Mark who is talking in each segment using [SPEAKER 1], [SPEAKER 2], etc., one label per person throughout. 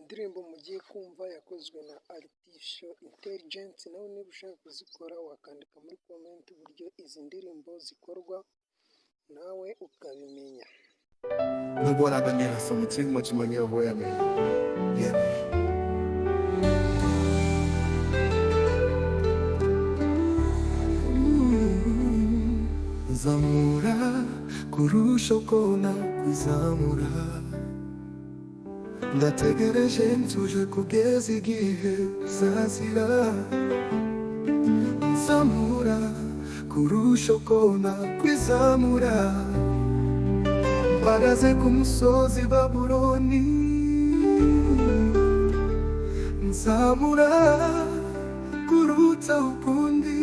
[SPEAKER 1] Indirimbo mugiye kumva yakozwe na Artificial Intelligence, nawe niba ushaka kuzikora wakandika muri comment uburyo izi ndirimbo zikorwa nawe ukabimenya.
[SPEAKER 2] Agora da minha nação, muito mais de manhã eu vou Zamura kurusha kona kuzamura ndategereje ntuje kugeza igihe uzazira Zamura kurusha kona kwizamura mpagaze ku musozi Babuloni nzamura kuruta ukundi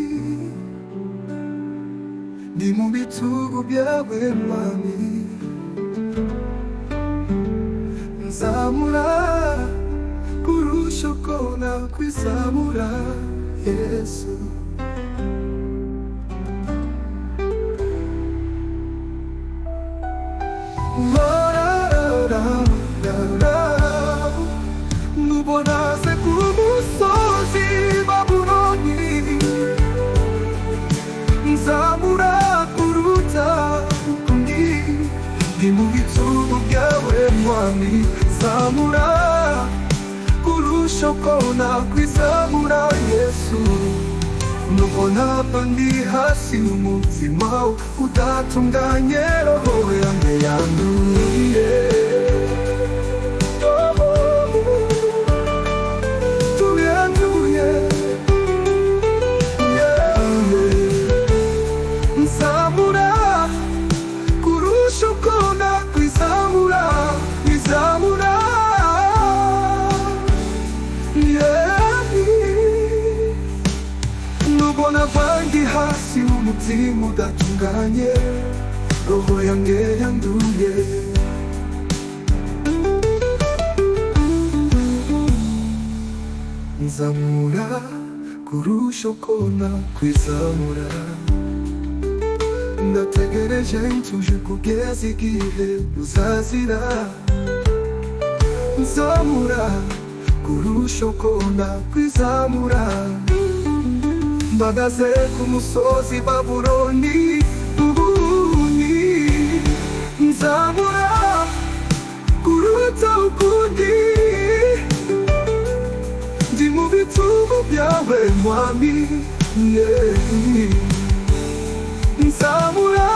[SPEAKER 2] ndi mu bitugu byawe mwami nzamura kurusha uko nakwizamura Yesu Nubonaze ku musozi Babuloni nzamura kuruta ukundi ndi mu bitugu byawe mwami nzamura kurusha uko nakwizamura Yesu nubona ndi hasi umutima udatunganye roho yanjye yanduye nzamura kurusha uko nakwizamura kwizamura nubona bandi hasi umutima udatunganye roho yanjye yanduye nzamura kurusha uko nakwizamura ndategereje ntuje kugeza igihe uzazira nzamura kurusha uko nakwizamura mpagaze ku musozi Babuloni ubuni nzamura kuruta ukundi ndi mu bitugu byawe mwami nzamura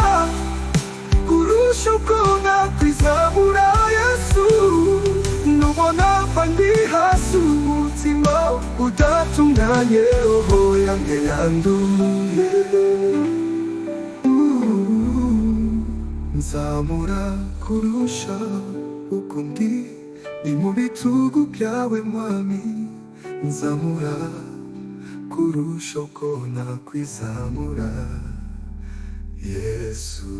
[SPEAKER 2] kurusha uko nakwizamura Yesu nubona ndi hasi umutima udatunganye roho yanjye yanduye nzamura kurusha uko ndi mu bitugu byawe mwami nzamura kurusha uko nakwizamura Yesu